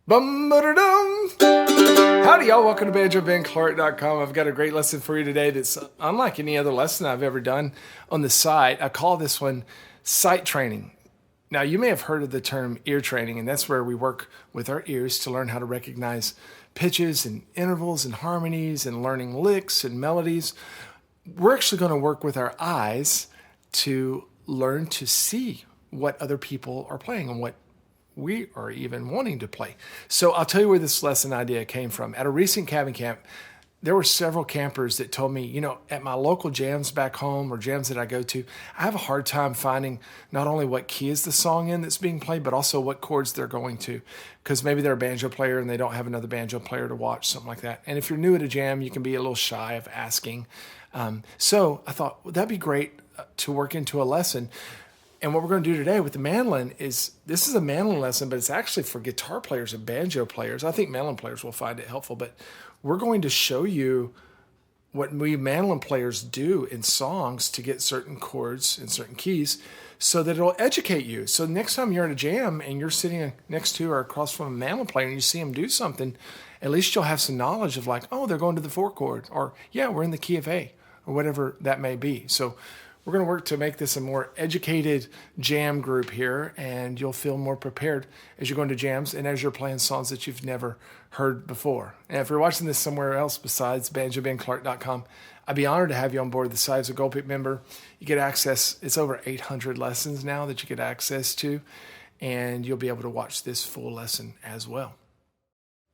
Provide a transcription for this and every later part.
Bum-ba-da-dum. Howdy, y'all. Welcome to BanjoBenClark.com. I've got a great lesson for you today that's unlike any other lesson I've ever done on the site. I call this one sight training. Now, you may have heard of the term ear training, and that's where we work with our ears to learn how to recognize pitches and intervals and harmonies and learning licks and melodies. We're actually going to work with our eyes to learn to see what other people are playing and what we are even wanting to play. So I'll tell you where this lesson idea came from. At a recent cabin camp, there were several campers that told me, at my local jams back home or jams that I go to, I have a hard time finding not only what key is the song in that's being played, but also what chords they're going to. Because maybe they're a banjo player and they don't have another banjo player to watch, something like that. And if you're new at a jam, you can be a little shy of asking. So I thought, well, that'd be great to work into a lesson. And what we're going to do today with the mandolin is, this is a mandolin lesson, but it's actually for guitar players and banjo players. I think mandolin players will find it helpful, but we're going to show you what we mandolin players do in songs to get certain chords and certain keys so that it'll educate you. So next time you're at a jam and you're sitting next to or across from a mandolin player and you see them do something, at least you'll have some knowledge of like, oh, they're going to the 4 chord, or yeah, we're in the key of A, or whatever that may be. So we're going to work to make this a more educated jam group here, and you'll feel more prepared as you're going to jams and as you're playing songs that you've never heard before. And if you're watching this somewhere else besides BanjoBenClark.com, I'd be honored to have you on board the site as a Gold Pit member. You get access, it's over 800 lessons now that you get access to, and you'll be able to watch this full lesson as well.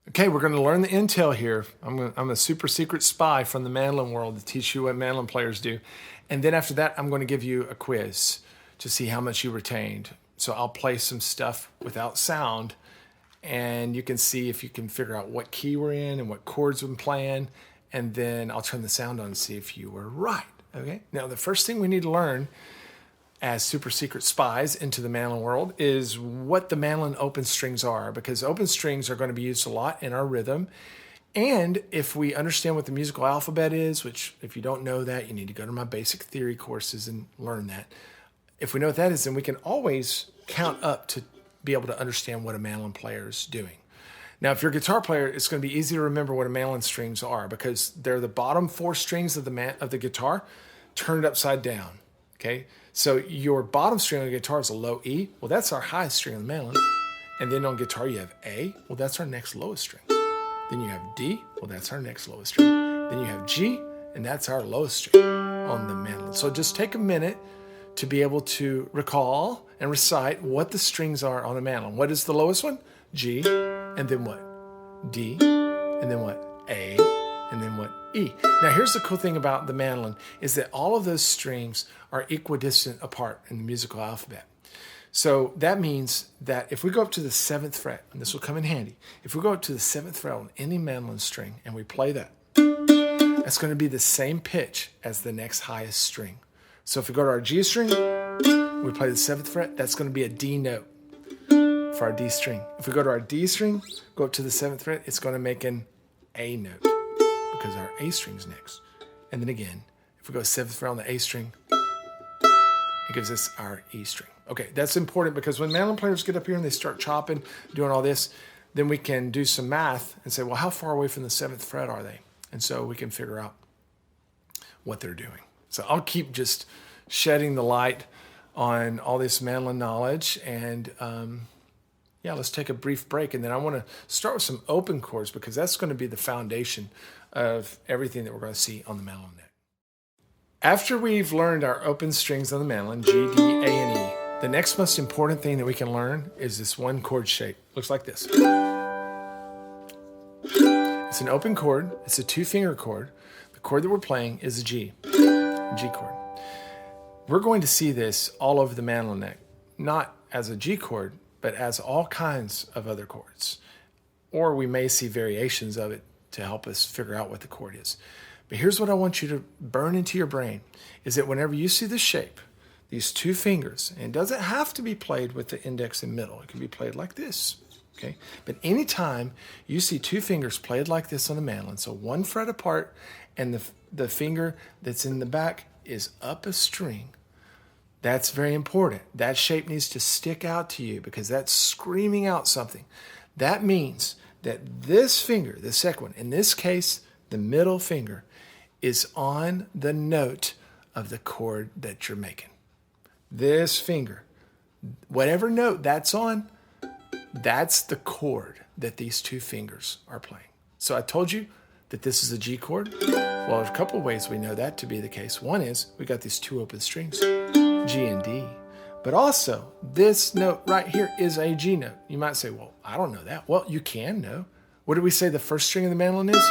Okay, we're going to learn the intel here. I'm a super secret spy from the mandolin world to teach you what mandolin players do. And then after that, I'm going to give you a quiz to see how much you retained. So I'll play some stuff without sound, and you can see if you can figure out what key we're in and what chords we're playing. And then I'll turn the sound on and see if you were right. Okay? Now, the first thing we need to learn as super secret spies into the mandolin world is what the mandolin open strings are, because open strings are going to be used a lot in our rhythm. And if we understand what the musical alphabet is, which if you don't know that, you need to go to my basic theory courses and learn that. If we know what that is, then we can always count up to be able to understand what a mandolin player is doing. Now, if you're a guitar player, it's going to be easy to remember what a mandolin strings are, because they're the bottom 4 strings of the guitar turned upside down. Okay, so your bottom string on the guitar is a low E. Well, that's our highest string on the mandolin. And then on guitar, you have A. Well, that's our next lowest string. Then you have D. Well, that's our next lowest string. Then you have G, and that's our lowest string on the mandolin. So just take a minute to be able to recall and recite what the strings are on a mandolin. What is the lowest one? G. And then what? D. And then what? A. And then what? E. Now, here's the cool thing about the mandolin is that all of those strings are equidistant apart in the musical alphabet. So that means that if we go up to the 7th fret, and this will come in handy, if we go up to the 7th fret on any mandolin string and we play that, that's going to be the same pitch as the next highest string. So if we go to our G string, we play the 7th fret, that's going to be a D note for our D string. If we go to our D string, go up to the 7th fret, it's going to make an A note, because our A string's next. And then again, if we go 7th fret on the A string, it gives us our E string. Okay, that's important, because when mandolin players get up here and they start chopping, doing all this, then we can do some math and say, well, how far away from the 7th fret are they? And so we can figure out what they're doing. So I'll keep just shedding the light on all this mandolin knowledge, and let's take a brief break, and then I want to start with some open chords, because that's going to be the foundation of everything that we're going to see on the mandolin neck. After we've learned our open strings on the mandolin, G, D, A, and E, the next most important thing that we can learn is this one chord shape. Looks like this. It's an open chord. It's a 2-finger chord. The chord that we're playing is a G chord. We're going to see this all over the mandolin neck, not as a G chord, but as all kinds of other chords. Or we may see variations of it to help us figure out what the chord is. But here's what I want you to burn into your brain, is that whenever you see this shape, these 2 fingers, and it doesn't have to be played with the index and middle. It can be played like this, okay? But anytime you see 2 fingers played like this on the mandolin, so 1 fret apart, and the finger that's in the back is up a string, that's very important. That shape needs to stick out to you, because that's screaming out something. That means that this finger, the second one, in this case, the middle finger, is on the note of the chord that you're making. This finger, whatever note that's on, that's the chord that these two fingers are playing. So I told you that this is a G chord. Well, there's a couple of ways we know that to be the case. One is we got these two open strings, G and D. But also, this note right here is a G note. You might say, well, I don't know that. Well, you can know. What did we say the first string of the mandolin is?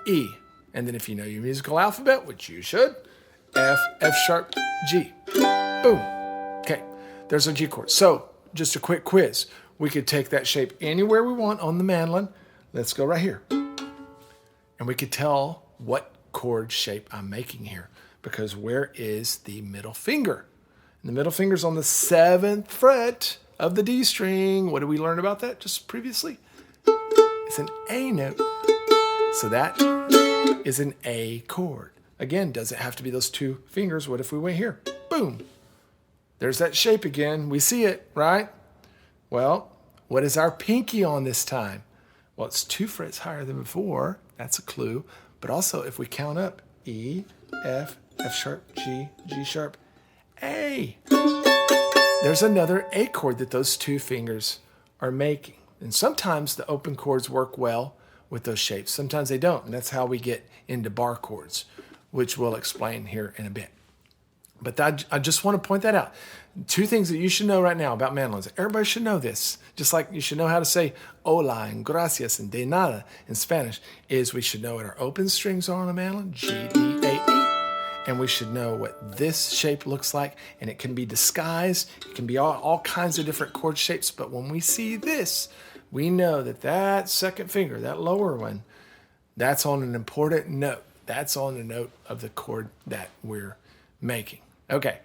E. And then if you know your musical alphabet, which you should, F, F sharp, G. Boom. Okay, there's a G chord. So just a quick quiz. We could take that shape anywhere we want on the mandolin. Let's go right here. And we could tell what chord shape I'm making here, because where is the middle finger? And the middle finger's on the 7th fret of the D string. What did we learn about that just previously? It's an A note. So that is an A chord. Again, does it have to be those two fingers? What if we went here? Boom. There's that shape again. We see it, right? Well, what is our pinky on this time? Well, it's 2 frets higher than before. That's a clue. But also, if we count up, E, F, F sharp, G, G sharp, A. There's another A chord that those two fingers are making. And sometimes the open chords work well with those shapes. Sometimes they don't. And that's how we get into bar chords, which we'll explain here in a bit. But I just want to point that out. 2 things that you should know right now about mandolins. Everybody should know this. Just like you should know how to say hola and gracias and de nada in Spanish, is we should know what our open strings are on a mandolin, G, D, A, E. And we should know what this shape looks like. And it can be disguised. It can be all kinds of different chord shapes. But when we see this, we know that that second finger, that lower one, that's on an important note. That's on the note of the chord that we're making. Okay,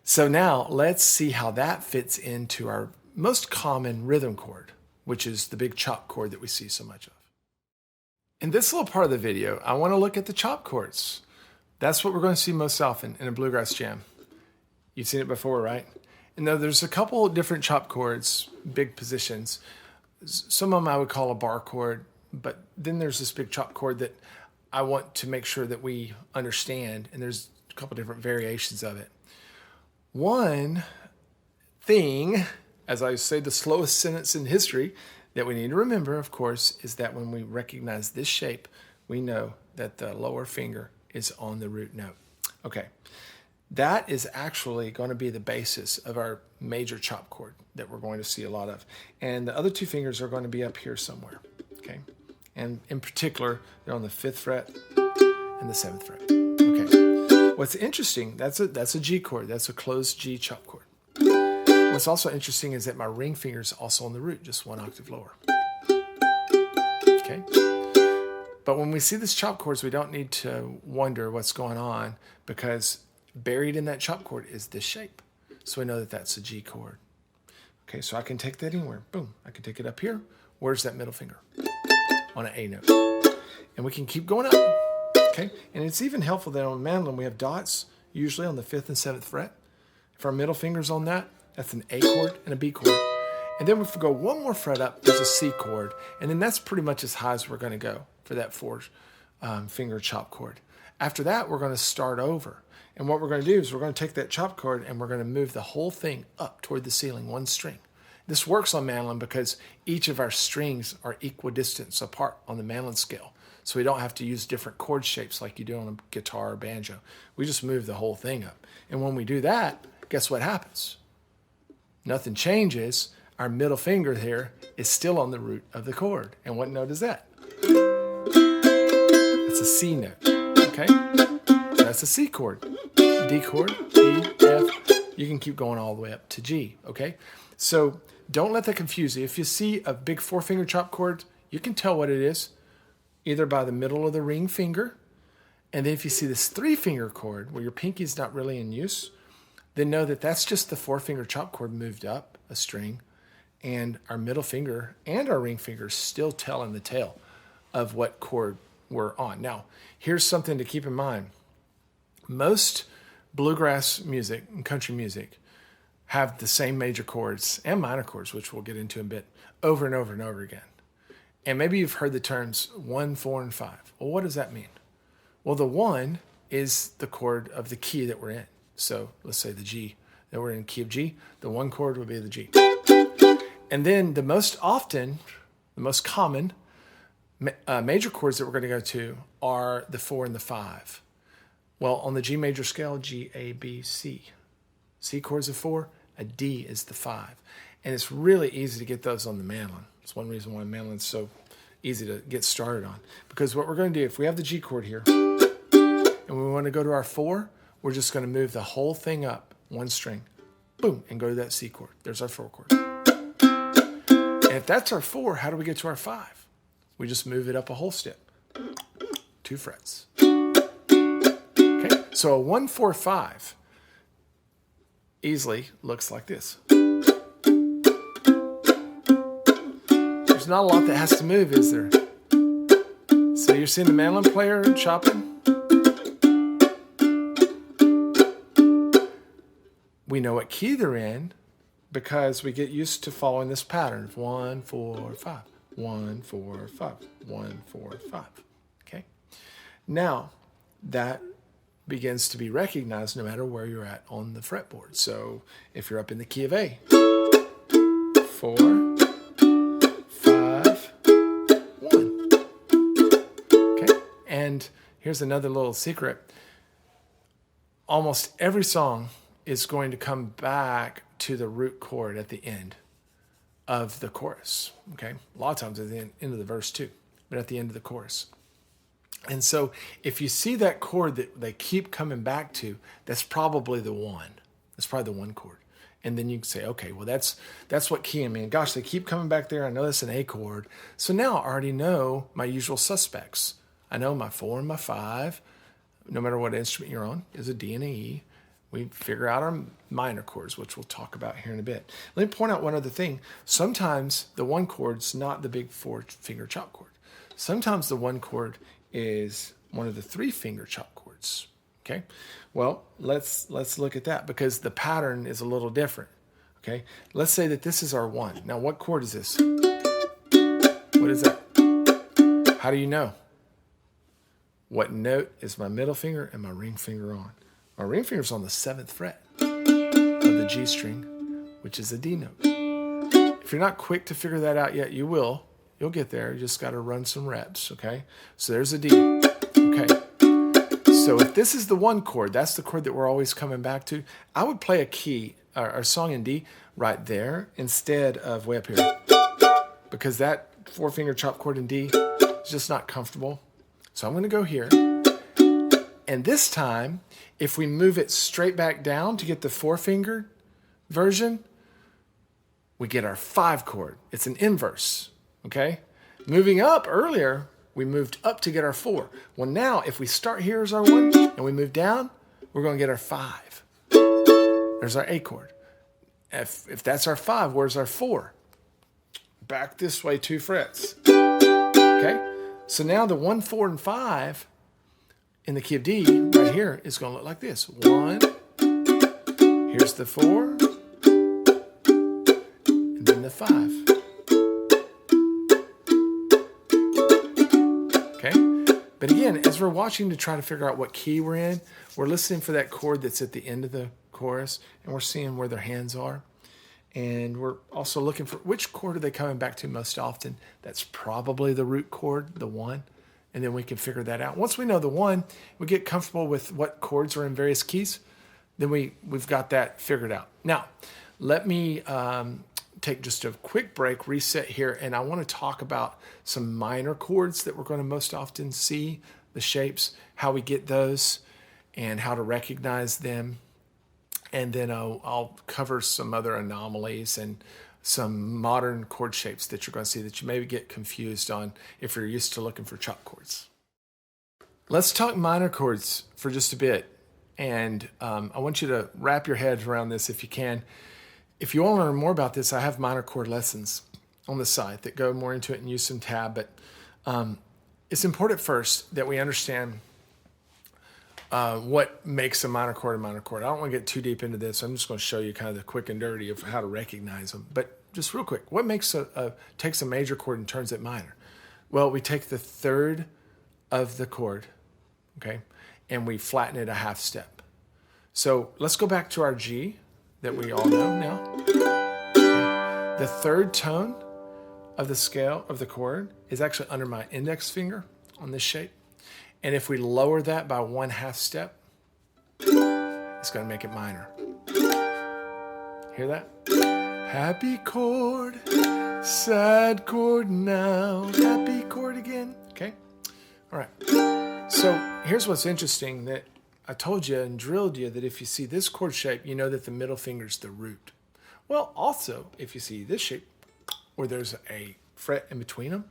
so now let's see how that fits into our most common rhythm chord, which is the big chop chord that we see so much of. In this little part of the video, I want to look at the chop chords. That's what we're going to see most often in a bluegrass jam. You've seen it before, right? And there's a couple different chop chords, big positions. Some of them I would call a bar chord, but then there's this big chop chord that I want to make sure that we understand, and there's a couple different variations of it. One thing, as I say, the slowest sentence in history that we need to remember, of course, is that when we recognize this shape, we know that the lower finger is on the root note. Okay, that is actually going to be the basis of our major chop chord that we're going to see a lot of. And the other 2 fingers are going to be up here somewhere, okay? And in particular, they're on the 5th fret and the 7th fret. Okay. What's interesting, that's a G chord. That's a closed G chop chord. What's also interesting is that my ring finger is also on the root, just 1 octave lower. Okay. But when we see this chop chords, we don't need to wonder what's going on, because buried in that chop chord is this shape. So we know that that's a G chord. Okay, so I can take that anywhere. Boom. I can take it up here. Where's that middle finger? On an A note. And we can keep going up. Okay, and it's even helpful that on a mandolin we have dots, usually on the 5th and 7th fret. If our middle finger's on that, that's an A chord and a B chord. And then if we go 1 more fret up, there's a C chord. And then that's pretty much as high as we're going to go for that 4 finger chop chord. After that, we're going to start over. And what we're going to do is we're going to take that chop chord and we're going to move the whole thing up toward the ceiling, 1 string. This works on mandolin because each of our strings are equidistant apart on the mandolin scale. So we don't have to use different chord shapes like you do on a guitar or banjo. We just move the whole thing up. And when we do that, guess what happens? Nothing changes. Our middle finger here is still on the root of the chord. And what note is that? It's a C note, okay? So that's a C chord. D chord, E, F. You can keep going all the way up to G, okay? So don't let that confuse you. If you see a big 4-finger chop chord, you can tell what it is, either by the middle of the ring finger. And then if you see this 3-finger chord where your pinky's not really in use, then know that that's just the 4-finger chop chord moved up a string, and our middle finger and our ring finger still telling the tale of what chord we're on. Now, here's something to keep in mind. Most bluegrass music and country music have the same major chords and minor chords, which we'll get into in a bit, over and over and over again. And maybe you've heard the terms 1, 4, and 5. Well, what does that mean? Well, the 1 is the chord of the key that we're in. So let's say the G, that we're in key of G. The 1 chord would be the G. And then the most common major chords that we're going to go to are the 4 and the 5. Well, on the G major scale, G, A, B, C. C chord's a 4, a D is the 5. And it's really easy to get those on the mandolin. It's one reason why mandolin's so easy to get started on. Because what we're going to do, if we have the G chord here, and we want to go to our 4, we're just going to move the whole thing up, 1 string, boom, and go to that C chord. There's our 4 chord. And if that's our 4, how do we get to our 5? We just move it up a whole step, 2 frets. Okay, so a 1, 4, 5 easily looks like this. There's not a lot that has to move, is there? So you're seeing the mandolin player chopping? We know what key they're in because we get used to following this pattern of 1, 4, 5, 1, 4, 5, 1, 4, 5. Okay? Now, that begins to be recognized no matter where you're at on the fretboard. So if you're up in the key of A, 4, 5, 1. Okay? And here's another little secret. Almost every song is going to come back to the root chord at the end of the chorus. Okay? A lot of times at the end of the verse too, but at the end of the chorus. And so if you see that chord that they keep coming back to, that's probably the 1. That's probably the 1 chord. And then you can say, okay, well, that's what key I'm in. Gosh, they keep coming back there. I know that's an A chord. So now I already know my usual suspects. I know my 4 and my 5, no matter what instrument you're on, is a D and a E. We figure out our minor chords, which we'll talk about here in a bit. Let me point out one other thing. Sometimes the 1 chord's not the big 4-finger chop chord. Sometimes the 1 chord is one of the 3-finger chop chords. Okay? Well, let's look at that because the pattern is a little different. Okay? Let's say that this is our 1. Now, what chord is this? What is that? How do you know? What note is my middle finger and my ring finger on? My ring finger's on the 7th fret of the G string, which is a D note. If you're not quick to figure that out yet, you will. You'll get there. You just got to run some reps, okay? So there's a D. Okay. So if this is the 1 chord, that's the chord that we're always coming back to, I would play a key, or a song in D right there instead of way up here. Because that 4-finger chop chord in D is just not comfortable. So I'm going to go here. And this time, if we move it straight back down to get the 4-finger version, we get our 5 chord. It's an inverse, okay? Moving up earlier, we moved up to get our 4. Well, now, if we start here as our 1 and we move down, we're going to get our 5. There's our A chord. If that's our 5, where's our 4? Back this way 2 frets. Okay? So now the 1, 4, and 5 in the key of D right here is going to look like this. 1, here's the 4, and then the 5. Okay? But again, as we're watching to try to figure out what key we're in, we're listening for that chord that's at the end of the chorus, and we're seeing where their hands are. And we're also looking for which chord are they coming back to most often. That's probably the root chord, the 1. And then we can figure that out. Once we know the 1, we get comfortable with what chords are in various keys, then we've got that figured out. Now, let me take just a quick break, reset here, and I want to talk about some minor chords that we're going to most often see, the shapes, how we get those, and how to recognize them. And then I'll cover some other anomalies and some modern chord shapes that you're going to see that you maybe get confused on if you're used to looking for chop chords. Let's talk minor chords for just a bit. And I want you to wrap your head around this if you can. If you want to learn more about this, I have minor chord lessons on the site that go more into it and use some tab. But it's important first that we understand what makes a minor chord a minor chord. I don't want to get too deep into this. I'm just going to show you kind of the quick and dirty of how to recognize them. But just real quick, what makes takes a major chord and turns it minor? Well, we take the third of the chord, okay, and we flatten it a half step. So let's go back to our G that we all know now. Okay. The third tone of the scale of the chord is actually under my index finger on this shape. And if we lower that by 1/2 step, it's going to make it minor. Hear that? Happy chord, sad chord now, happy chord again. Okay? All right. So here's what's interesting, that I told you and drilled you that if you see this chord shape, you know that the middle finger's the root. Well, also, if you see this shape where there's a fret in between them,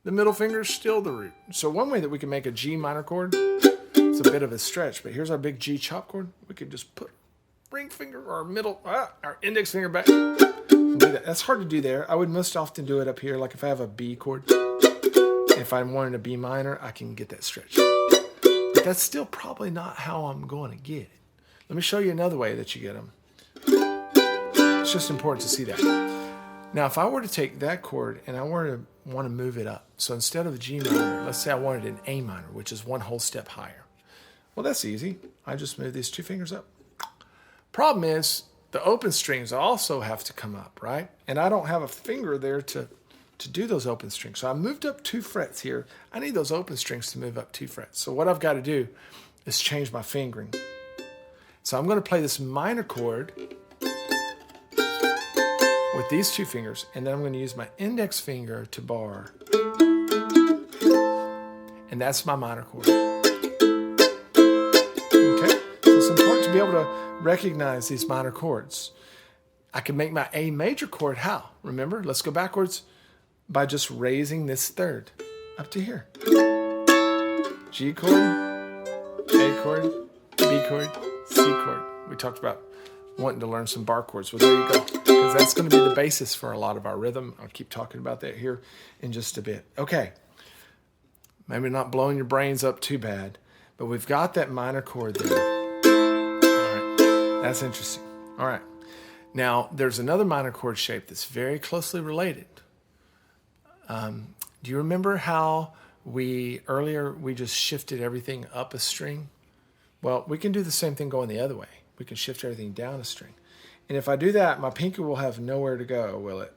the middle finger is still the root. So one way that we can make a G minor chord, it's a bit of a stretch, but here's our big G chop chord. We could just put ring finger or our index finger back and do that. That's hard to do there. I would most often do it up here, like if I have a B chord. If I'm wanting a B minor, I can get that stretch. But that's still probably not how I'm going to get it. Let me show you another way that you get them. It's just important to see that. Now, if I were to take that chord and I want to move it up, so instead of a G minor, let's say I wanted an A minor, which is one whole step higher. Well, that's easy. I just move these two fingers up. Problem is, the open strings also have to come up, right? And I don't have a finger there to do those open strings. So I moved up 2 frets here. I need those open strings to move up 2 frets. So what I've got to do is change my fingering. So I'm going to play this minor chord with these 2 fingers, and then I'm going to use my index finger to bar. And that's my minor chord. Okay? So it's important to be able to recognize these minor chords. I can make my A major chord how? Remember, let's go backwards by just raising this third up to here. G chord, A chord, B chord, C chord. We talked about wanting to learn some bar chords. Well, there you go. Because that's going to be the basis for a lot of our rhythm. I'll keep talking about that here in just a bit. Okay. Maybe not blowing your brains up too bad, but we've got that minor chord there. All right. That's interesting. All right. Now, there's another minor chord shape that's very closely related. Do you remember how earlier we just shifted everything up a string? Well, we can do the same thing going the other way. We can shift everything down a string. And if I do that, my pinky will have nowhere to go, will it?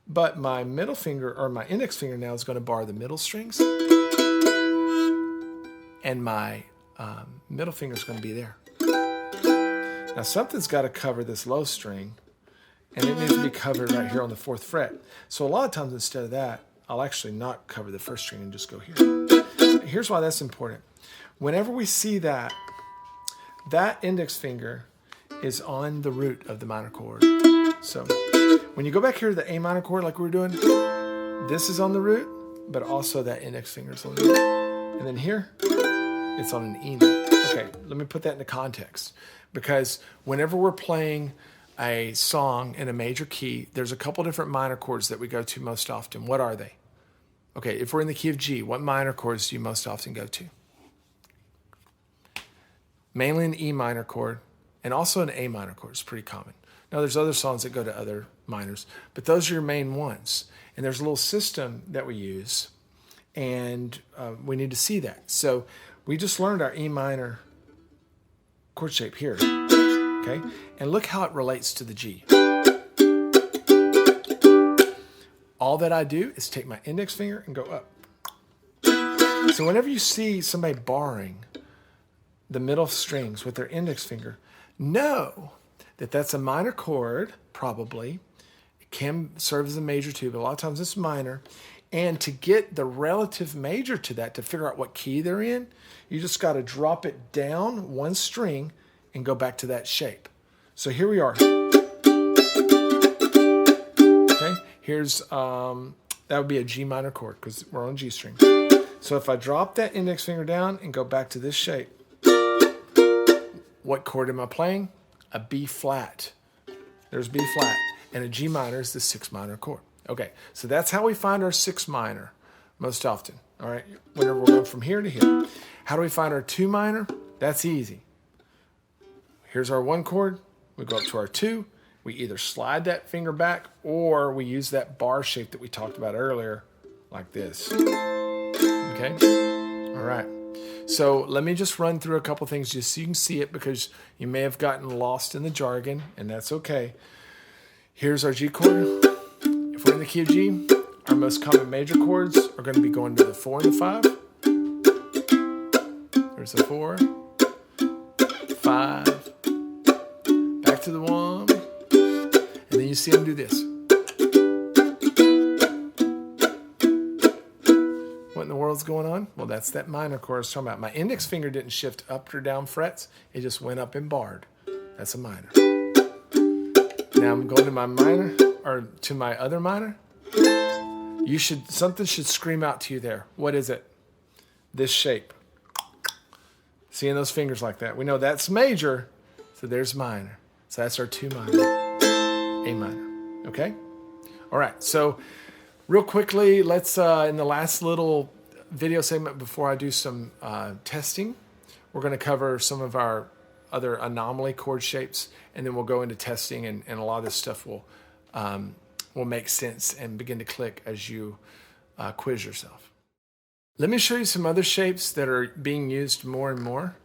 But my middle finger, or my index finger now, is going to bar the middle strings. And my middle finger is going to be there. Now something's got to cover this low string, and it needs to be covered right here on the 4th fret. So a lot of times instead of that, I'll actually not cover the 1st string and just go here. Here's why that's important. Whenever we see that index finger is on the root of the minor chord. So when you go back here to the A minor chord like we were doing, this is on the root, but also that index finger is on the root. And then here, it's on an E note. Okay, let me put that into context. Because whenever we're playing a song in a major key, there's a couple different minor chords that we go to most often. What are they? Okay, if we're in the key of G, what minor chords do you most often go to? Mainly an E minor chord, and also an A minor chord. It's pretty common. Now, there's other songs that go to other minors, but those are your main ones. And there's a little system that we use, and we need to see that. So we just learned our E minor chord shape here, okay? And look how it relates to the G. All that I do is take my index finger and go up. So whenever you see somebody barring the middle strings with their index finger, know that that's a minor chord, probably. It can serve as a major too, but a lot of times it's minor. And to get the relative major to that, to figure out what key they're in, you just got to drop it down 1 string and go back to that shape. So here we are. Okay, here's, that would be a G minor chord because we're on G string. So if I drop that index finger down and go back to this shape, what chord am I playing? A B flat. There's B flat. And a G minor is the 6th minor chord. Okay, so that's how we find our 6th minor most often. All right, whenever we're going from here to here. How do we find our 2 minor? That's easy. Here's our 1 chord. We go up to our 2. We either slide that finger back or we use that bar shape that we talked about earlier, like this. Okay? All right. So let me just run through a couple things just so you can see it, because you may have gotten lost in the jargon, and that's okay. Here's our G chord. If we're in the key of G, our most common major chords are going to be going to the 4 and the 5. There's the 4, 5, back to the 1, and then you see them do this. What in the world's going on? Well, that's that minor chord I was talking about. My index finger didn't shift up or down frets. It just went up and barred. That's a minor. Now I'm going to my minor, or to my other minor. Something should scream out to you there. What is it? This shape. Seeing those fingers like that. We know that's major, so there's minor. So that's our 2 minor. A minor. Okay? All right, so real quickly, let's, in the last little video segment before I do some testing, we're going to cover some of our other anomaly chord shapes, and then we'll go into testing, and a lot of this stuff will make sense and begin to click as you quiz yourself. Let me show you some other shapes that are being used more and more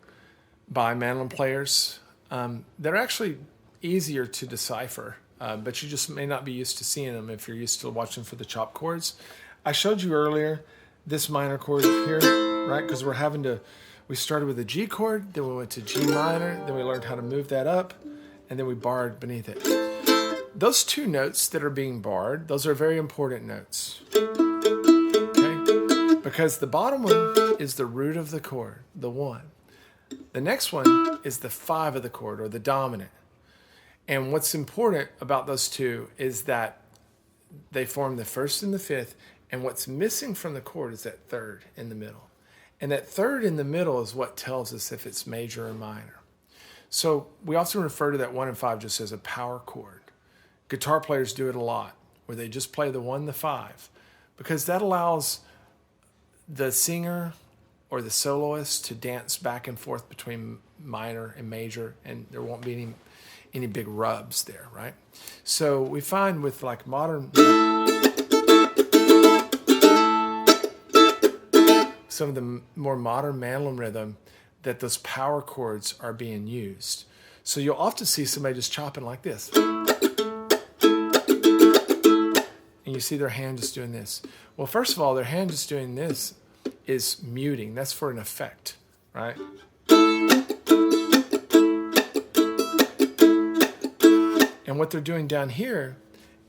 by mandolin players that are actually easier to decipher. But you just may not be used to seeing them if you're used to watching for the chop chords. I showed you earlier this minor chord here, right? Because we started with a G chord, then we went to G minor, then we learned how to move that up, and then we barred beneath it. Those 2 notes that are being barred, those are very important notes. Okay? Because the bottom one is the root of the chord, the 1. The next one is the 5 of the chord, or the dominant. And what's important about those 2 is that they form the 1st and the 5th, and what's missing from the chord is that 3rd in the middle. And that 3rd in the middle is what tells us if it's major or minor. So we often refer to that 1 and 5 just as a power chord. Guitar players do it a lot, where they just play the 1, the 5, because that allows the singer or the soloist to dance back and forth between minor and major, and there won't be any big rubs there, right? So we find with like some of the more modern mandolin rhythm that those power chords are being used. So you'll often see somebody just chopping like this. And you see their hand just doing this. Well, first of all, their hand just doing this is muting. That's for an effect, right? And what they're doing down here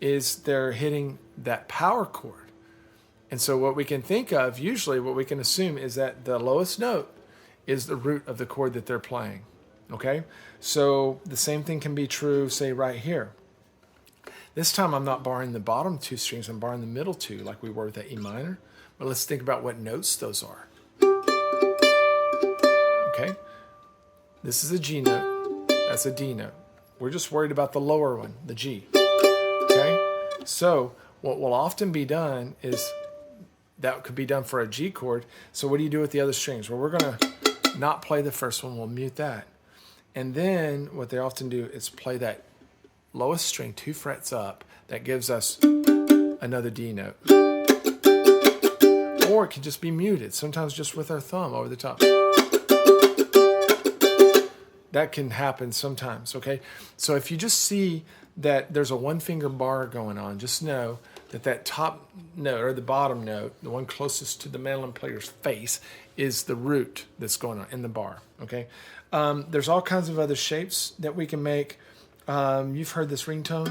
is they're hitting that power chord. And so what we can think of, usually what we can assume, is that the lowest note is the root of the chord that they're playing. Okay? So the same thing can be true, say, right here. This time I'm not barring the bottom 2 strings, I'm barring the middle 2 like we were with that E minor. But let's think about what notes those are. Okay? This is a G note. That's a D note. We're just worried about the lower one, the G. Okay? So what will often be done is, that could be done for a G chord. So what do you do with the other strings? Well, we're going to not play the first one. We'll mute that. And then what they often do is play that lowest string 2 frets up. That gives us another D note. Or it can just be muted, sometimes just with our thumb over the top. That can happen sometimes, okay? So if you just see that there's a 1-finger bar going on, just know that that top note, or the bottom note, the one closest to the mandolin player's face, is the root that's going on in the bar, okay? There's all kinds of other shapes that we can make. You've heard this ringtone.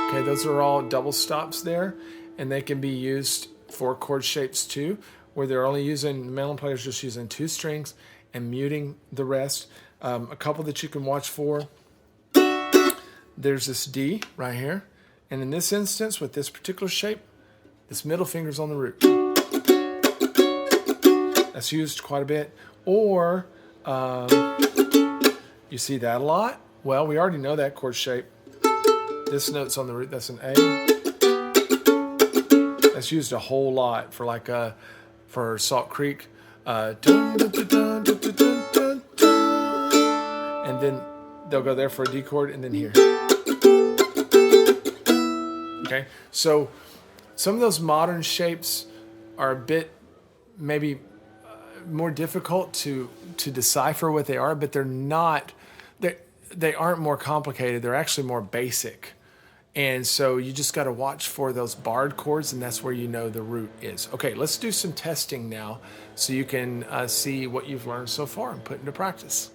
Okay, those are all double stops there, and they can be used for chord shapes too, where they're only using, the mandolin player's just using 2 strings and muting the rest. A couple that you can watch for. There's this D right here, and in this instance, with this particular shape, this middle finger's on the root. That's used quite a bit. Or you see that a lot. Well, we already know that chord shape. This note's on the root. That's an A. That's used a whole lot for like a for Salt Creek. Dun, dun, dun, dun, dun, dun, dun, dun. And then they'll go there for a D chord, and then here. Okay, so some of those modern shapes are a bit maybe more difficult to decipher what they are, but they're not. They aren't more complicated. They're actually more basic. And so you just got to watch for those barred chords, and that's where you know the root is. Okay, let's do some testing now so you can see what you've learned so far and put into practice.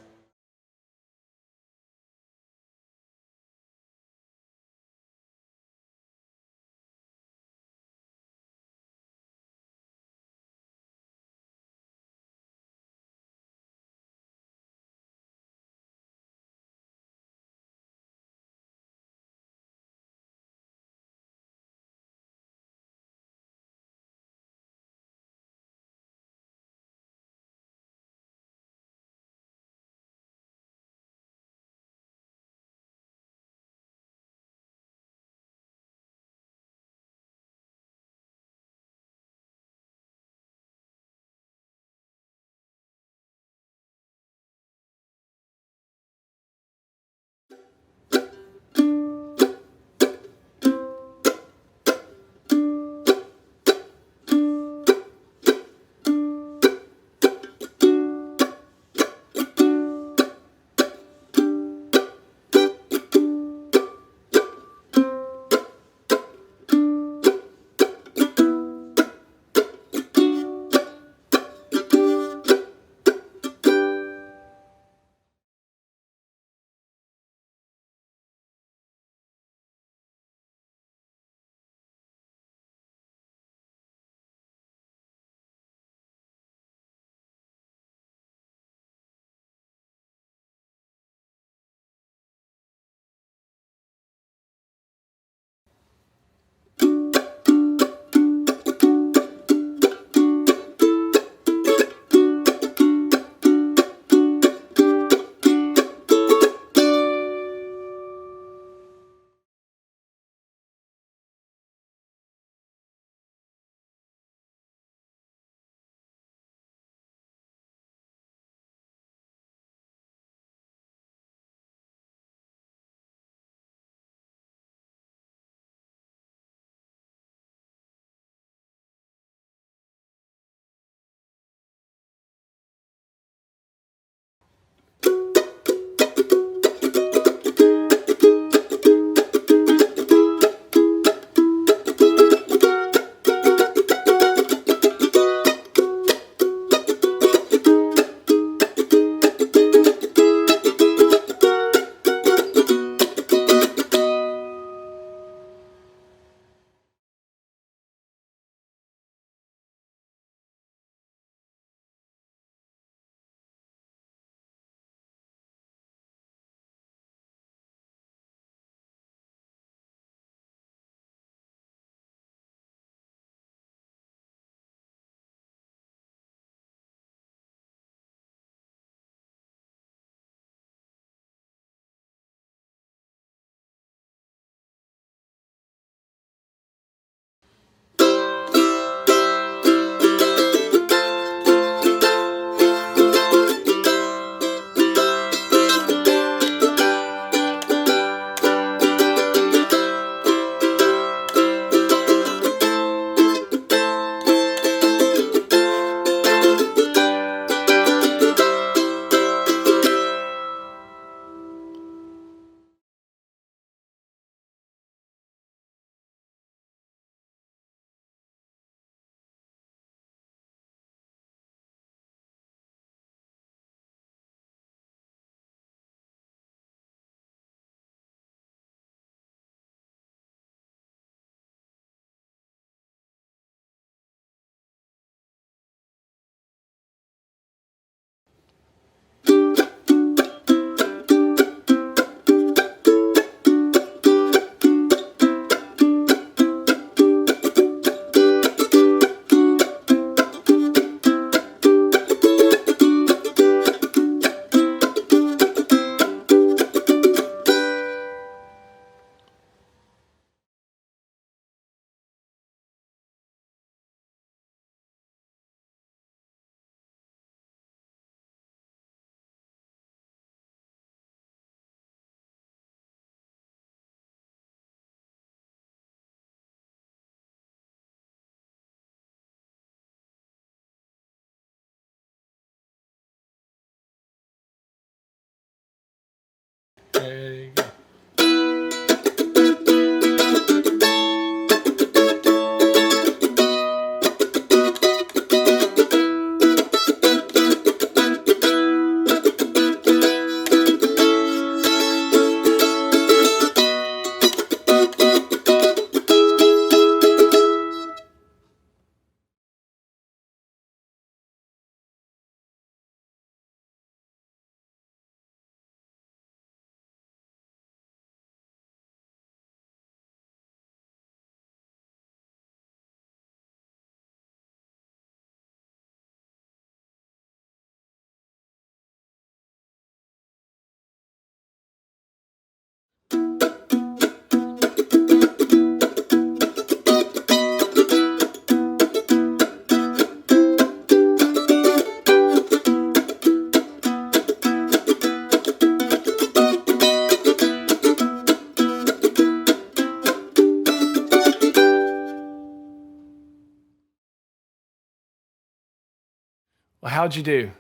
Well, how'd you do?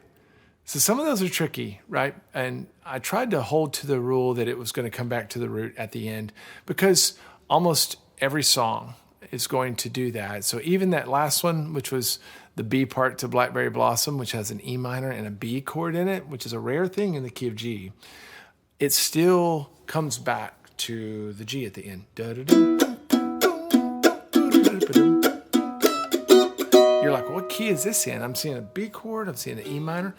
So some of those are tricky, right? And I tried to hold to the rule that it was going to come back to the root at the end, because almost every song is going to do that. So even that last one, which was the B part to Blackberry Blossom, which has an E minor and a B chord in it, which is a rare thing in the key of G, it still comes back to the G at the end. You're like, what key is this in? I'm seeing a B chord, I'm seeing an E minor.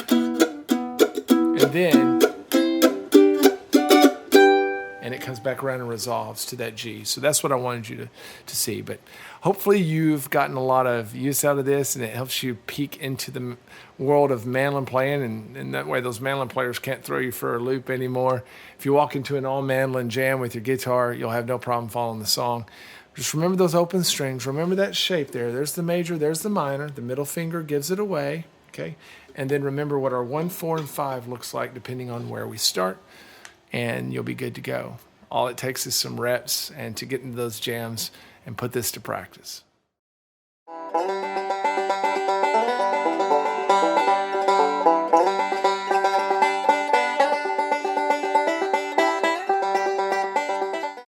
And it comes back around and resolves to that G. So that's what I wanted you to see. But hopefully you've gotten a lot of use out of this, and it helps you peek into the world of mandolin playing, and that way those mandolin players can't throw you for a loop anymore. If you walk into an all-mandolin jam with your guitar, you'll have no problem following the song. Just remember those open strings. Remember that shape there. There's the major, there's the minor. The middle finger gives it away, okay? And then remember what our 1, 4, and 5 looks like depending on where we start, and you'll be good to go. All it takes is some reps and to get into those jams and put this to practice.